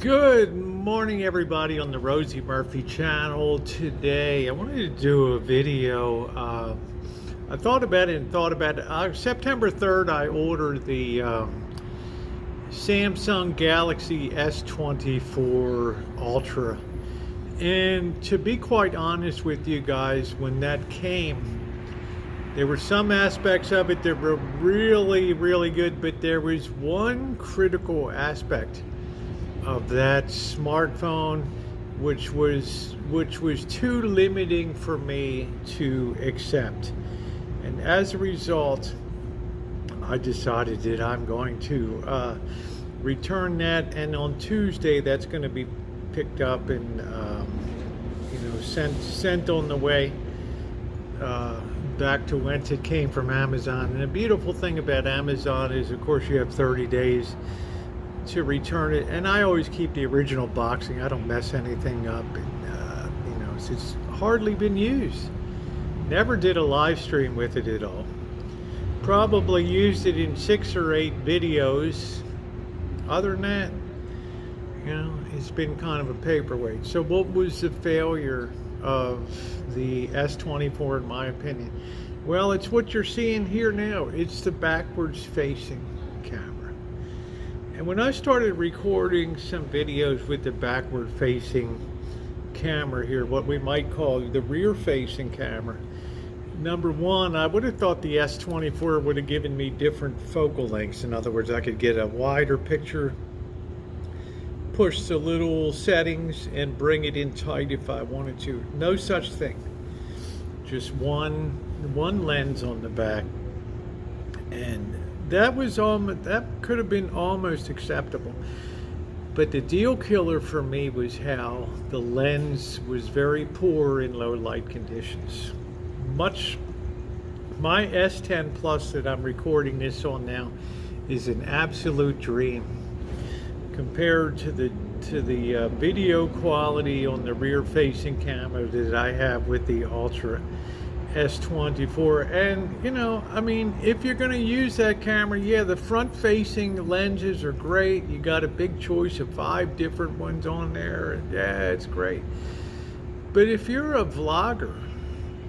Good morning, everybody, on the Rosie Murphy channel. Today I wanted to do a video. I thought about it. September 3rd I ordered the Samsung Galaxy S24 Ultra, and to be quite honest with you guys, when that came, there were some aspects of it that were really good, but there was one critical aspect of that smartphone which was too limiting for me to accept, and as a result I decided that I'm going to return that, and on Tuesday that's going to be picked up and sent on the way back to whence it came, from Amazon. And the beautiful thing about Amazon is, of course, you have 30 days to return it, and I always keep the original boxing. I don't mess anything up, and it's hardly been used. Never did a live stream with it at all. Probably used it in 6 or 8 videos. Other than that, it's been kind of a paperweight. So what was the failure of the S24 in my opinion? Well, it's what you're seeing here now. It's the backwards facing camera. And when I started recording some videos with the backward facing camera here, what we might call the rear facing camera, number one, I would have thought the S24 would have given me different focal lengths. In other words, I could get a wider picture, push the little settings, and bring it in tight if I wanted to. No such thing. Just one lens on the back, and that could have been almost acceptable. But the deal killer for me was how the lens was very poor in low light conditions. My S10 Plus that I'm recording this on now is an absolute dream compared to the video quality on the rear facing camera that I have with the Ultra S24. And if you're going to use that camera, yeah, the front facing lenses are great. You got a big choice of 5 different ones on there, and yeah, it's great. But if you're a vlogger,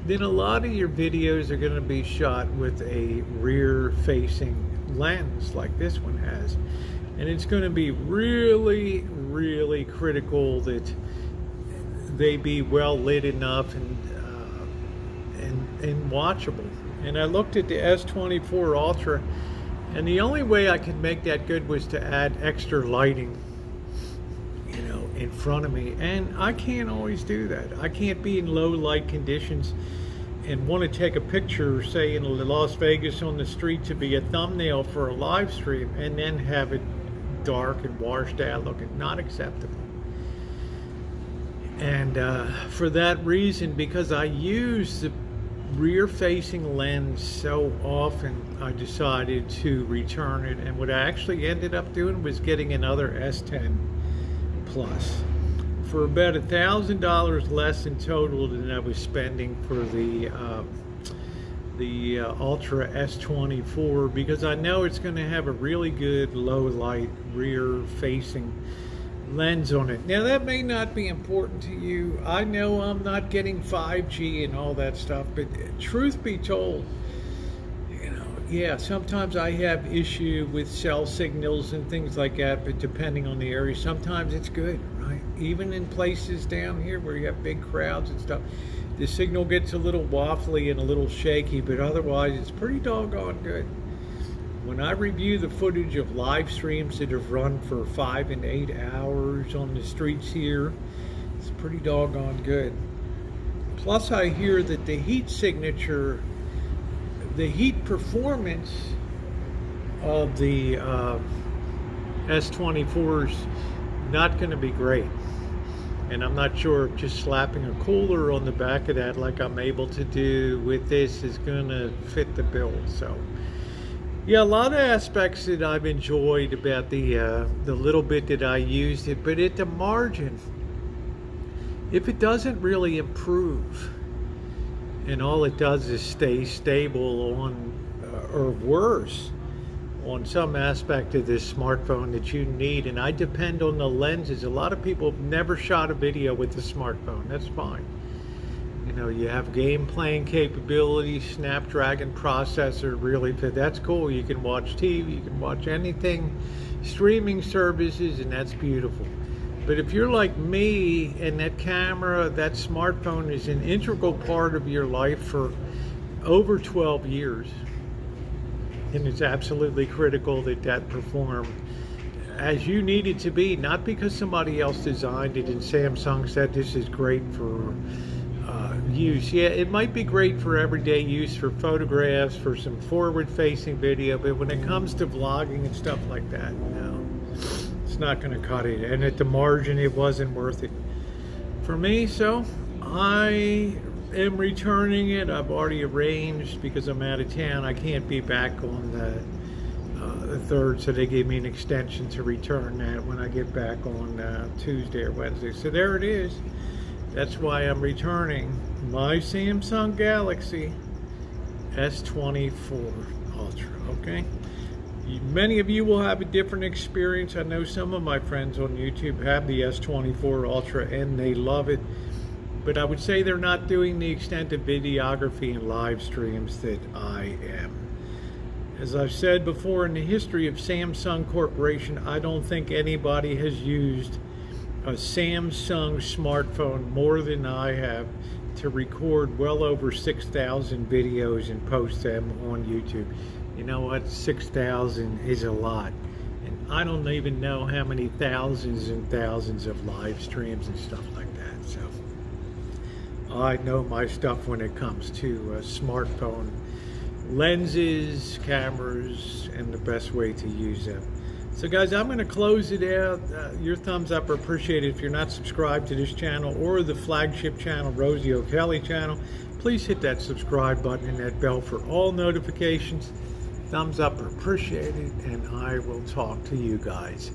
then a lot of your videos are going to be shot with a rear facing lens like this one has, and it's going to be really critical that they be well lit enough and watchable. And I looked at the S24 Ultra, and the only way I could make that good was to add extra lighting in front of me, and I can't always do that. I can't be in low light conditions and want to take a picture, say in Las Vegas on the street, to be a thumbnail for a live stream, and then have it dark and washed out looking. Not acceptable. And for that reason, because I use the rear facing lens so often, I decided to return it, and what I actually ended up doing was getting another S10 Plus for about $1,000 less in total than I was spending for the Ultra S24, because I know it's going to have a really good low light rear facing lens on it. Now, that may not be important to you. I know I'm not getting 5G and all that stuff, but truth be told, yeah, sometimes I have issue with cell signals and things like that, but depending on the area, sometimes it's good, right? Even in places down here where you have big crowds and stuff, the signal gets a little waffly and a little shaky, but otherwise it's pretty doggone good. When I review the footage of live streams that have run for 5 and 8 hours on the streets here, it's pretty doggone good. Plus, I hear that the heat signature, the heat performance of the S24 is not going to be great. And I'm not sure if just slapping a cooler on the back of that like I'm able to do with this is going to fit the bill. So yeah, a lot of aspects that I've enjoyed about the little bit that I used it, but at the margin, if it doesn't really improve and all it does is stay stable on or worse on some aspect of this smartphone that you need, and I depend on the lenses. A lot of people have never shot a video with a smartphone. That's fine. You know, you have game playing capability, Snapdragon processor, really fit. That's cool. You can watch TV, you can watch anything, streaming services, and that's beautiful. But if you're like me and that camera, that smartphone is an integral part of your life for over 12 years, and it's absolutely critical that that perform as you need it to be, not because somebody else designed it and Samsung said this is great for use. Yeah, it might be great for everyday use, for photographs, for some forward-facing video, but when it comes to vlogging and stuff like that, no, it's not going to cut it. And at the margin, it wasn't worth it for me, so I am returning it. I've already arranged, because I'm out of town, I can't be back on the 3rd, so they gave me an extension to return that when I get back on Tuesday or Wednesday. So there it is. That's why I'm returning my Samsung Galaxy S24 Ultra, okay? Many of you will have a different experience. I know some of my friends on YouTube have the S24 Ultra and they love it, but I would say they're not doing the extent of videography and live streams that I am. As I've said before, in the history of Samsung Corporation, I don't think anybody has used a Samsung smartphone more than I have to record well over 6,000 videos and post them on YouTube. You know what? 6,000 is a lot. And I don't even know how many thousands and thousands of live streams and stuff like that. So I know my stuff when it comes to smartphone lenses, cameras, and the best way to use them. So guys, I'm going to close it out. Your thumbs up are appreciated. If you're not subscribed to this channel or the flagship channel, Rosie O'Kelly channel, please hit that subscribe button and that bell for all notifications. Thumbs up are appreciated, and I will talk to you guys